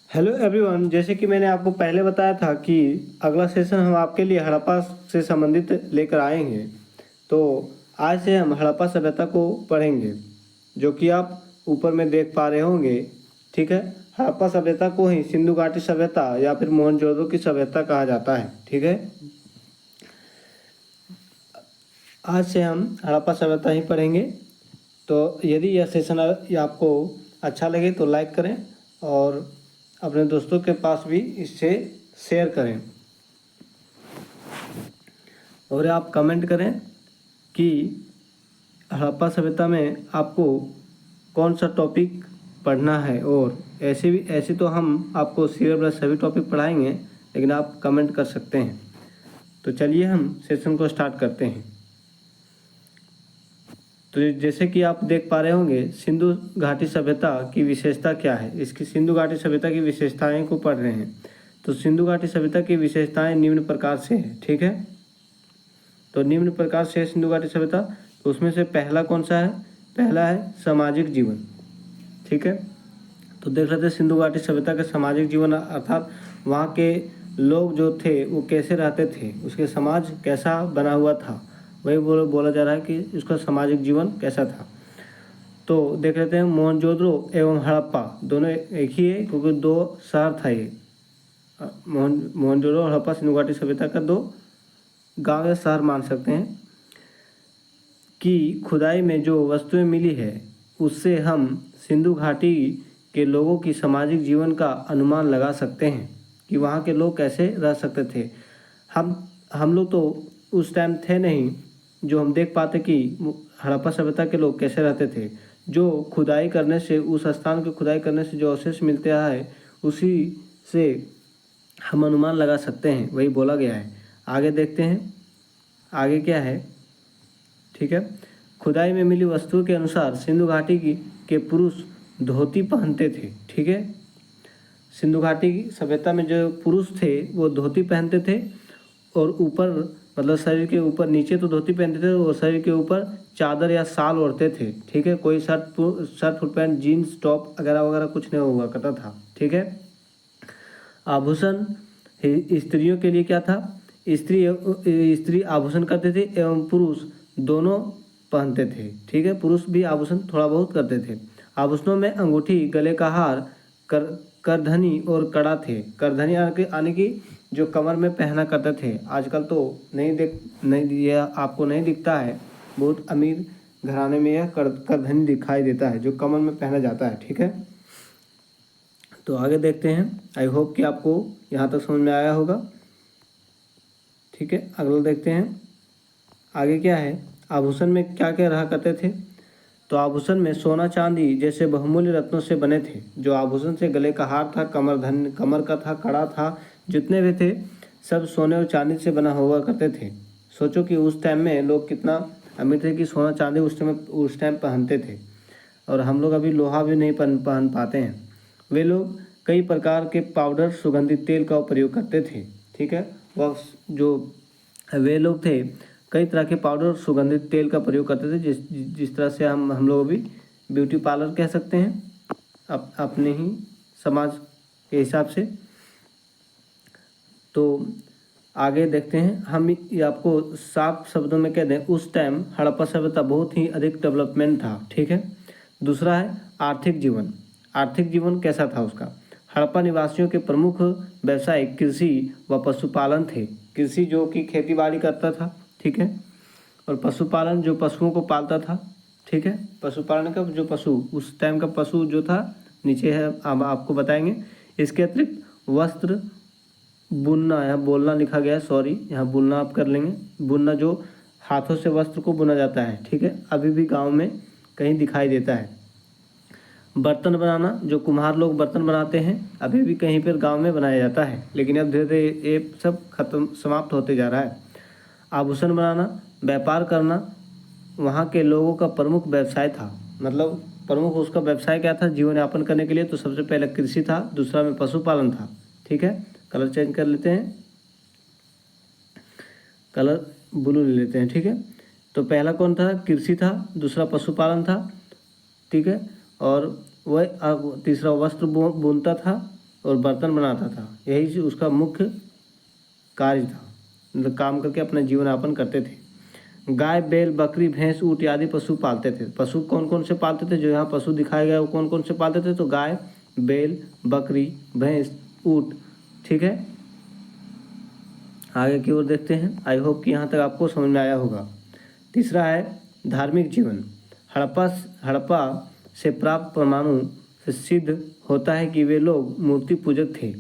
Hello everyone, जैसे कि मैंने आपको पहले बताया था कि अगला सेशन हम आपके लिए हड़प्पा से संबंधित लेकर आएंगे। तो आज से हम हड़प्पा सभ्यता को पढ़ेंगे, जो कि आप ऊपर में देख पा रहे होंगे। ठीक है। हड़प्पा सभ्यता को ही सिंधु घाटी सभ्यता या फिर मोहनजोदड़ो की सभ्यता कहा जाता है। ठीक है। आज से हम हड़प्पा सभ्यता ही पढ़ेंगे। तो यदि यह सेशन आपको अच्छा लगे तो लाइक करें और अपने दोस्तों के पास भी इससे शेयर करें, और आप कमेंट करें कि हड़प्पा सभ्यता में आपको कौन सा टॉपिक पढ़ना है। और ऐसे तो हम आपको सिलेबस सभी टॉपिक पढ़ाएंगे, लेकिन आप कमेंट कर सकते हैं। तो चलिए हम सेशन को स्टार्ट करते हैं। तो जैसे कि आप देख पा रहे होंगे, सिंधु घाटी सभ्यता की विशेषता क्या है। इसकी सिंधु घाटी सभ्यता की विशेषताएं को पढ़ रहे हैं। तो सिंधु घाटी सभ्यता की विशेषताएं निम्न प्रकार से है। ठीक है। तो निम्न प्रकार से है सिंधु घाटी सभ्यता। तो उसमें से पहला कौन सा है? पहला है सामाजिक जीवन। ठीक है। तो देख लेते हैं सिंधु घाटी सभ्यता का सामाजिक जीवन, अर्थात वहाँ के लोग जो थे वो कैसे रहते थे, उसके समाज कैसा बना हुआ था, वही बोला जा रहा है कि उसका सामाजिक जीवन कैसा था। तो देख लेते हैं मोहनजोदड़ो एवं हड़प्पा दोनों एक ही है, क्योंकि दो शहर था ये। मोहनजोदड़ो और हड़प्पा सिंधु घाटी सभ्यता का दो गांव या शहर मान सकते हैं। कि खुदाई में जो वस्तुएं मिली है उससे हम सिंधु घाटी के लोगों की सामाजिक जीवन का अनुमान लगा सकते हैं कि वहाँ के लोग कैसे रह सकते थे। हम लोग तो उस टाइम थे नहीं जो हम देख पाते कि हड़प्पा सभ्यता के लोग कैसे रहते थे। जो खुदाई करने से, उस स्थान की खुदाई करने से जो अवशेष मिलते है, उसी से हम अनुमान लगा सकते हैं, वही बोला गया है। आगे देखते हैं आगे क्या है। ठीक है। खुदाई में मिली वस्तुओं के अनुसार सिंधु घाटी के पुरुष धोती पहनते थे। ठीक है। सिंधु घाटी की सभ्यता में जो पुरुष थे वो धोती पहनते थे, और ऊपर मतलब शरीर के ऊपर, नीचे तो धोती पहनते थे और शरीर के ऊपर चादर या शाल ओढ़ते थे। ठीक है। कोई shirt full pant jeans top वगैरह वगैरह कुछ नहीं हुआ करता था। ठीक है। आभूषण स्त्रियों के लिए क्या था? स्त्री आभूषण करते थे एवं पुरुष दोनों पहनते थे। ठीक है। पुरुष भी आभूषण थोड़ा बहुत करते थे। आभूषणों में अंगूठी, गले का हार, करधनी और कड़ा थे। करधनी आने की जो कमर में पहना करते थे। आजकल तो नहीं यह आपको नहीं दिखता है। बहुत अमीर घराने में यह करधनी दिखाई देता है, जो कमर में पहना जाता है। ठीक है। तो आगे देखते हैं। आई होप कि आपको यहाँ तक समझ में आया होगा। ठीक है। अगला देखते हैं आगे क्या है। आभूषण में क्या क्या रहा करते थे? तो आभूषण में सोना चांदी जैसे बहुमूल्य रत्नों से बने थे। जो आभूषण से गले का हार था, कमर का था, कड़ा था, जितने भी थे सब सोने और चांदी से बना हुआ करते थे। सोचो कि उस टाइम में लोग कितना अमीर थे कि सोना चांदी उस टाइम पहनते थे, और हम लोग अभी लोहा भी नहीं पहन पाते हैं। वे लोग कई प्रकार के पाउडर, सुगंधित तेल का प्रयोग करते थे। ठीक है। वह जो वे लोग थे कई तरह के पाउडर, सुगंधित तेल का प्रयोग करते थे, जिस तरह से हम लोग भी ब्यूटी पार्लर कह सकते हैं अपने ही समाज के हिसाब से। तो आगे देखते हैं हम। ये आपको साफ शब्दों में कह दें, उस टाइम हड़प्पा सभ्यता बहुत ही अधिक डेवलपमेंट था। ठीक है। दूसरा है आर्थिक जीवन। आर्थिक जीवन कैसा था उसका? हड़प्पा निवासियों के प्रमुख व्यवसाय कृषि व पशुपालन थे। कृषि जो कि खेती बाड़ी करता था। ठीक है। और पशुपालन जो पशुओं को पालता था। ठीक है। पशुपालन का जो पशु, उस टाइम का पशु जो था नीचे है, अब आपको बताएंगे। इसके अतिरिक्त वस्त्र बुनना, यहाँ बोलना लिखा गया है, सॉरी, यहाँ बुनना आप कर लेंगे। बुनना जो हाथों से वस्त्र को बुना जाता है। ठीक है। अभी भी गाँव में कहीं दिखाई देता है। बर्तन बनाना, जो कुम्हार लोग बर्तन बनाते हैं, अभी भी कहीं पर गांव में बनाया जाता है, लेकिन अब धीरे धीरे ये सब समाप्त होते जा रहा है। आभूषण बनाना, व्यापार करना वहाँ के लोगों का प्रमुख व्यवसाय था। मतलब प्रमुख उसका व्यवसाय क्या था जीवन यापन करने के लिए? तो सबसे पहले कृषि था, दूसरा में पशुपालन था। ठीक है। कलर चेंज कर लेते हैं, कलर ब्लू ले लेते हैं। ठीक है। तो पहला कौन था? कृषि था, दूसरा पशुपालन था। ठीक है। और वह तीसरा वस्त्र बुनता था, और बर्तन बनाता था। यही उसका मुख्य कार्य था, मतलब काम करके अपना जीवन यापन करते थे। गाय, बैल, बकरी, भैंस, ऊँट आदि पशु पालते थे। पशु कौन कौन से पालते थे? जो यहाँ पशु दिखाया गया वो कौन कौन से पालते थे? तो गाय, बैल, बकरी, भैंस, ऊँट। ठीक है, आगे की ओर देखते हैं। आई होप कि यहाँ तक आपको समझ में आया होगा। तीसरा है धार्मिक जीवन। हड़प्पा से प्राप्त प्रमाणों से सिद्ध होता है कि वे लोग मूर्ति पूजक थे।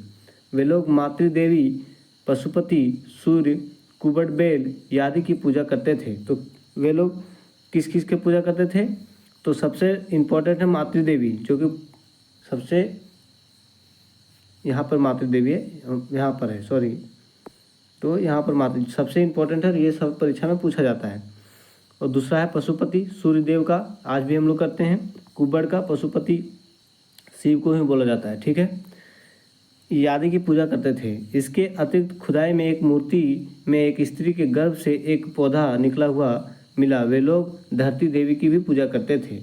वे लोग मातृदेवी, पशुपति, सूर्य, कुबड़, बैल आदि की पूजा करते थे। तो वे लोग किस किस की पूजा करते थे? तो सबसे इम्पोर्टेंट है मातृदेवी, जो कि सबसे यहाँ पर मातृदेवी है, यहाँ पर है, सॉरी। तो यहाँ पर मातृ सबसे इम्पोर्टेंट है, ये सब परीक्षा में पूछा जाता है। और दूसरा है पशुपति, सूर्यदेव का आज भी हम लोग करते हैं। कुबड़ का, पशुपति शिव को ही बोला जाता है। ठीक है, आदि की पूजा करते थे। इसके अतिरिक्त खुदाई में एक मूर्ति में एक स्त्री के गर्भ से एक पौधा निकला हुआ मिला। वे लोग धरती देवी की भी पूजा करते थे।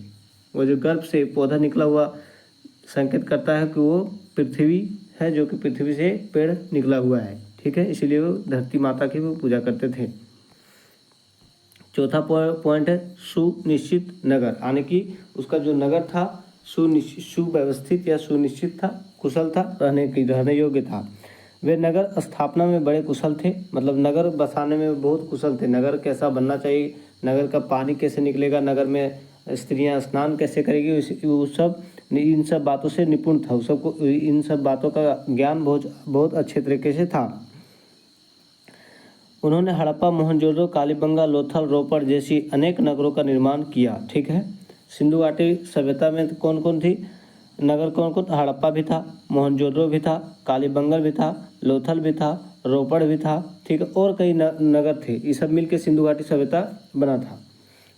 वो जो गर्भ से पौधा निकला हुआ संकेत करता है कि वो पृथ्वी है, जो कि पृथ्वी से पेड़ निकला हुआ है। ठीक है, इसीलिए वो धरती माता की वो पूजा करते थे। चौथा पॉइंट है सुनिश्चित नगर, यानी कि उसका जो नगर था सुव्यवस्थित या सुनिश्चित था, कुशल था, रहने योग्य था। वे नगर स्थापना में बड़े कुशल थे, मतलब नगर बसाने में बहुत कुशल थे। नगर कैसा बनना चाहिए, नगर का पानी कैसे निकलेगा, नगर में स्त्रियां स्नान कैसे करेगी, वो सब इन सब बातों से निपुण था। सबको इन सब बातों का ज्ञान बहुत अच्छे तरीके से था। उन्होंने हड़प्पा, मोहनजोदड़ो, कालीबंगा, लोथल, रोपड़ जैसी अनेक नगरों का निर्माण किया। ठीक है, सिंधु घाटी सभ्यता में कौन कौन थी नगर? कौन कौन? हड़प्पा भी था, मोहनजोदड़ो भी था, कालीबंगा भी था, लोथल भी था, रोपड़ भी था। ठीक है, और कई नगर थे। ये सब मिलकर सिंधु घाटी सभ्यता बना था।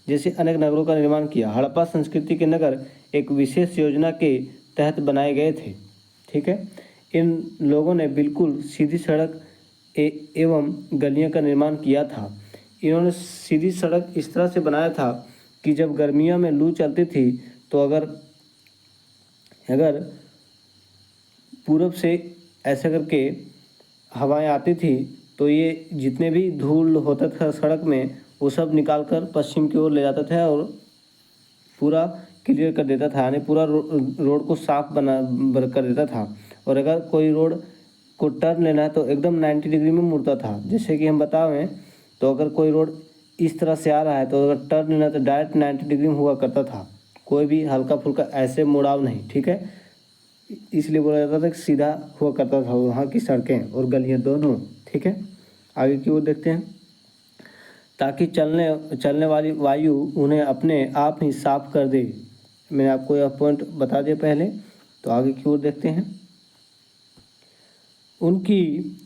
जैसे अनेक नगरों का निर्माण किया। हड़प्पा संस्कृति के नगर एक विशेष योजना के तहत बनाए गए थे। ठीक है, इन लोगों ने बिल्कुल सीधी सड़क एवं गलियों का निर्माण किया था। इन्होंने सीधी सड़क इस तरह से बनाया था कि जब गर्मियों में लू चलती थी तो अगर पूरब से ऐसे करके हवाएं आती थी तो ये जितने भी धूल होता था सड़क में वो सब निकाल कर पश्चिम की ओर ले जाता था और पूरा क्लियर कर देता था, यानी पूरा रोड को साफ कर देता था। और अगर कोई रोड को टर्न लेना है तो एकदम 90 डिग्री में मुड़ता था। जैसे कि हम बतावें तो अगर कोई रोड इस तरह से आ रहा है तो अगर टर्न लेना है तो डायरेक्ट 90 डिग्री में हुआ करता था, कोई भी हल्का फुल्का ऐसे मुड़ाव नहीं। ठीक है, इसलिए बोला जाता था कि सीधा हुआ करता था वहाँ की सड़कें और गलियाँ दोनों। ठीक है, आगे की ओर देखते हैं। ताकि चलने वाली वायु उन्हें अपने आप ही साफ कर दे। मैंने आपको यह पॉइंट बता दिया पहले। तो आगे की ओर देखते हैं। उनकी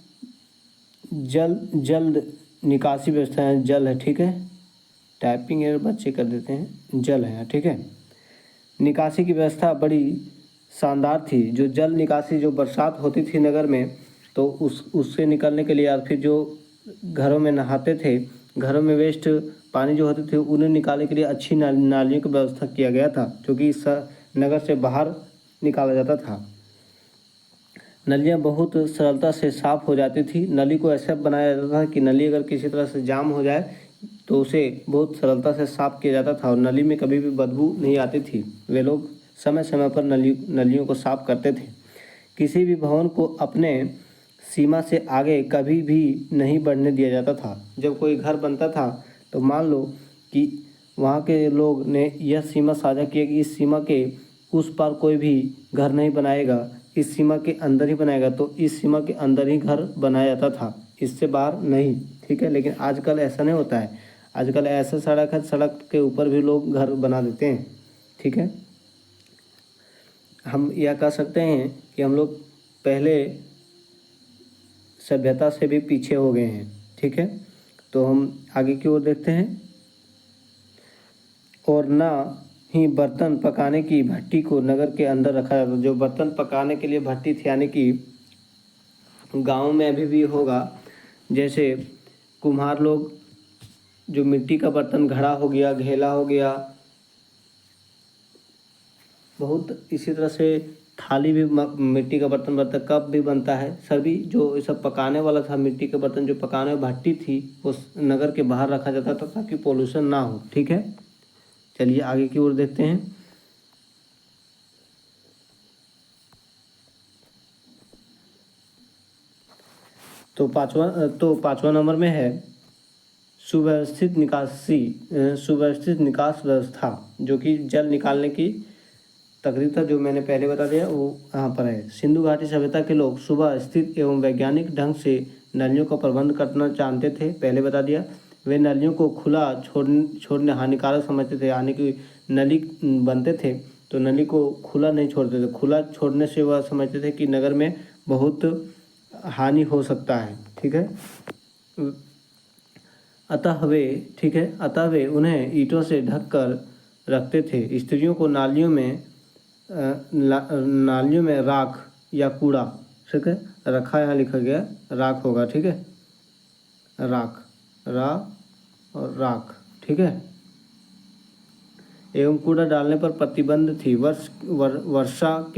जल्द निकासी व्यवस्था है, जल है। ठीक है, टाइपिंग एरर बच्चे कर देते हैं, जल है। ठीक है, निकासी की व्यवस्था बड़ी शानदार थी। जो जल निकासी, जो बरसात होती थी नगर में तो उससे निकलने के लिए, या फिर जो घरों में नहाते थे, घरों में वेस्ट पानी जो होते थे उन्हें निकालने के लिए अच्छी नालियों की व्यवस्था किया गया था, जो कि इस नगर से बाहर निकाला जाता था। नलियाँ बहुत सरलता से साफ़ हो जाती थी। नली को ऐसा बनाया जाता था कि नली अगर किसी तरह से जाम हो जाए तो उसे बहुत सरलता से साफ़ किया जाता था और नली में कभी भी बदबू नहीं आती थी। वे लोग समय समय पर नलियों को साफ़ करते थे। किसी भी भवन को अपने सीमा से आगे कभी भी नहीं बढ़ने दिया जाता था। जब कोई घर बनता था तो मान लो कि वहाँ के लोग ने यह सीमा साझा किया कि इस सीमा के उस पार कोई भी घर नहीं बनाएगा, इस सीमा के अंदर ही बनाएगा, तो इस सीमा के अंदर ही घर बनाया जाता था, इससे बाहर नहीं। ठीक है, लेकिन आजकल ऐसा नहीं होता है। आजकल ऐसा सड़क है, सड़क के ऊपर भी लोग घर बना देते हैं। ठीक है, हम यह कह सकते हैं कि हम लोग पहले सभ्यता से भी पीछे हो गए हैं। ठीक है, तो हम आगे की ओर देखते हैं। और ना ही बर्तन पकाने की भट्टी को नगर के अंदर रखा जाता। जो बर्तन पकाने के लिए भट्टी थी, यानी कि गांव में अभी भी होगा, जैसे कुम्हार लोग जो मिट्टी का बर्तन, घड़ा हो गया, घेला हो गया, बहुत इसी तरह से थाली भी मिट्टी का बर्तन बनता है, कप भी बनता है। सभी जो ये सब पकाने वाला था, मिट्टी के बर्तन जो पकाने भट्टी थी, उस नगर के बाहर रखा जाता था ताकि पोल्यूशन ना हो। ठीक है, चलिए आगे की ओर देखते हैं। तो पाँचवा नंबर में है सुव्यवस्थित सुव्यवस्थित निकास व्यवस्था, जो कि जल निकालने की तकनीक जो मैंने पहले बता दिया वो यहाँ पर है। सिंधु घाटी सभ्यता के लोग सुबह स्थित एवं वैज्ञानिक ढंग से नलियों का प्रबंध करना जानते थे, पहले बता दिया। वे नलियों को खुला छोड़ने हानिकारक समझते थे, यानी कि नली बनते थे तो नली को खुला नहीं छोड़ते थे। खुला छोड़ने से वह समझते थे कि नगर में बहुत हानि हो सकता है। ठीक है, अतः वे उन्हें ईंटों से ढक कर रखते थे। स्त्रियों को नालियों में राख या कूड़ा, ठीक है, रखा यहाँ लिखा गया राख होगा, ठीक है, राख, रा और राख, ठीक है, एवं कूड़ा डालने पर प्रतिबंध थी। वर्षा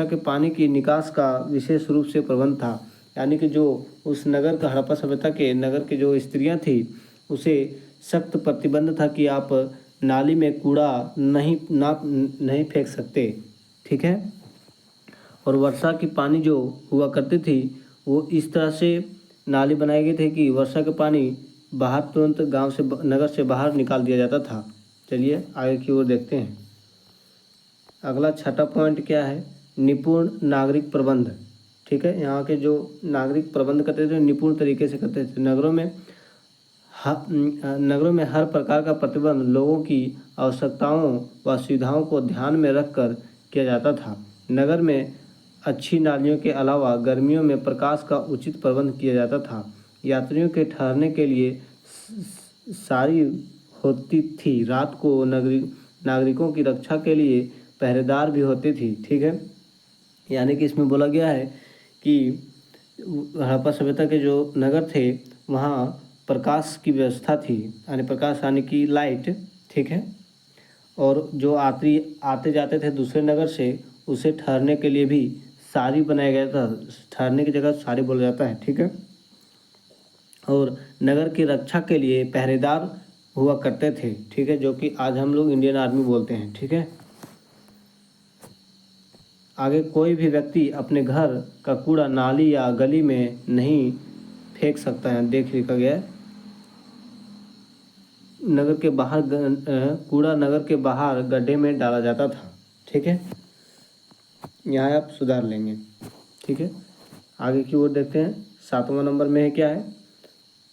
के पानी की निकास का विशेष रूप से प्रबंध था, यानी कि जो उस नगर का हड़प्पा सभ्यता के नगर की जो स्त्रियां थी उसे सख्त प्रतिबंध था कि आप नाली में कूड़ा नहीं फेंक सकते। ठीक है, और वर्षा की पानी जो हुआ करती थी वो इस तरह से नाली बनाई गई थी कि वर्षा का पानी बाहर तुरंत गांव से नगर से बाहर निकाल दिया जाता था। चलिए आगे की ओर देखते हैं। अगला छठा पॉइंट क्या है, निपुण नागरिक प्रबंध। ठीक है, यहाँ के जो नागरिक प्रबंध करते थे निपुण तरीके से करते थे। नगरों में हर प्रकार का प्रतिबंध लोगों की आवश्यकताओं व सुविधाओं को ध्यान में रखकर किया जाता था। नगर में अच्छी नालियों के अलावा गर्मियों में प्रकाश का उचित प्रबंध किया जाता था। यात्रियों के ठहरने के लिए सारी होती थी। रात को नागरिकों की रक्षा के लिए पहरेदार भी होती थी। ठीक है, यानी कि इसमें बोला गया है कि हड़प्पा सभ्यता के जो नगर थे वहाँ प्रकाश की व्यवस्था थी, यानी प्रकाश यानी कि लाइट। ठीक है, और जो आते जाते थे दूसरे नगर से उसे ठहरने के लिए भी सारी बनाया गया था। ठहरने की जगह सारी बोला जाता है। ठीक है, और नगर की रक्षा के लिए पहरेदार हुआ करते थे। ठीक है, जो कि आज हम लोग इंडियन आर्मी बोलते हैं। ठीक है, आगे कोई भी व्यक्ति अपने घर का कूड़ा नाली या गली में नहीं फेंक सकता है, देख लिखा गया है। कूड़ा नगर के बाहर गड्ढे में डाला जाता था। ठीक है, यहाँ आप सुधार लेंगे। ठीक है, आगे की ओर देखते हैं। 7वां नंबर में है क्या है,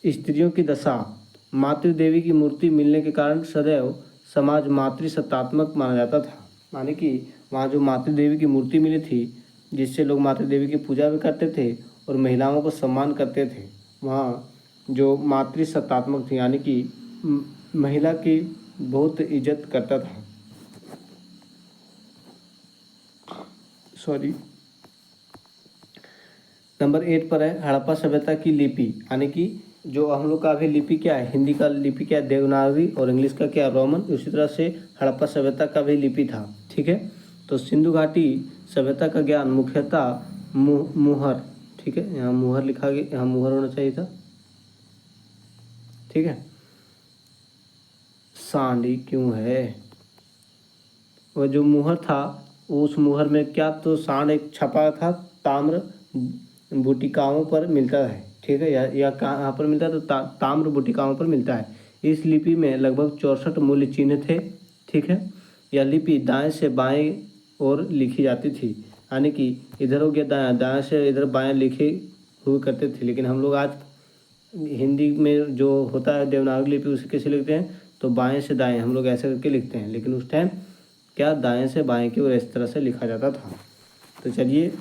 स्त्रियों की दशा। मातृ देवी की मूर्ति मिलने के कारण सदैव समाज मातृसत्तात्मक माना जाता था, माने कि वहाँ जो मातृ देवी की मूर्ति मिली थी जिससे लोग मातृ देवी की पूजा भी करते थे और महिलाओं को सम्मान करते थे। वहाँ जो मातृसत्तात्मक थी, यानी कि महिला की बहुत इज्जत करता था। नंबर 8 पर है हड़प्पा सभ्यता की लिपि, यानी कि जो हम लोग का अभी लिपि क्या है, हिंदी का लिपि क्या है देवनागरी और इंग्लिश का क्या रोमन, उसी तरह से हड़प्पा सभ्यता का भी लिपि था। ठीक है, तो सिंधु घाटी सभ्यता का ज्ञान मुख्यतः मुहर, ठीक है, यहाँ मुहर लिखा गया, यहाँ मुहर होना चाहिए था। ठीक है, सांडी क्यों है, वह जो मुहर था उस मुहर में क्या तो सांड एक छपा था, ताम्र बुटिकाओं पर मिलता है। ठीक है, या कहाँ पर मिलता है तो ताम्र बुटिकाओं पर मिलता है। इस लिपि में लगभग 64 मूल्य चिन्ह थे। ठीक है, यह लिपि दाएं से बाएं ओर लिखी जाती थी, यानी कि इधर हो गया दायां, दाएं से इधर बाएं लिखे हुए करते थे। लेकिन हम लोग आज हिंदी में जो होता है देवनागरी लिपि उसे कैसे लिखते हैं तो बाएं से दाएं हम लोग ऐसे करके लिखते हैं, लेकिन उस टाइम क्या दाएं से बाएं की ओर इस तरह से लिखा जाता था। तो चलिए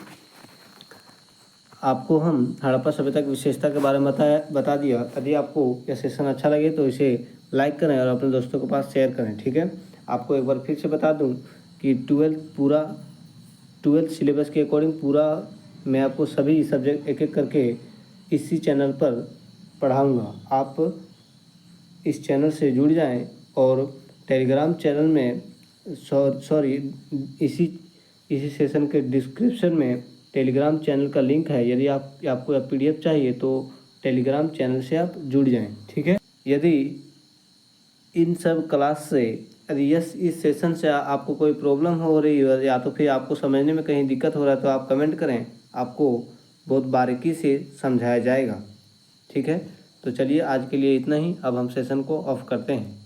आपको हम हड़प्पा सभ्यता की विशेषता के बारे में बता दिया। यदि आपको यह सेशन अच्छा लगे तो इसे लाइक करें और अपने दोस्तों के पास शेयर करें। ठीक है, आपको एक बार फिर से बता दूं कि 12th सिलेबस के अकॉर्डिंग पूरा मैं आपको सभी सब्जेक्ट एक एक करके इसी चैनल पर पढ़ाऊँगा। आप इस चैनल से जुड़ जाएं और टेलीग्राम चैनल में सॉरी इसी इसी सेशन के डिस्क्रिप्शन में टेलीग्राम चैनल का लिंक है। यदि आपको PDF चाहिए तो टेलीग्राम चैनल से आप जुड़ जाएं, ठीक है। यदि इन सब क्लास से यदि इस सेशन से आपको कोई प्रॉब्लम हो रही है या तो फिर आपको समझने में कहीं दिक्कत हो रहा है तो आप कमेंट करें, आपको बहुत बारीकी से समझाया जाएगा, ठीक है। तो चलिए आज के लिए इतना ही। अब हम सेशन को ऑफ करते हैं।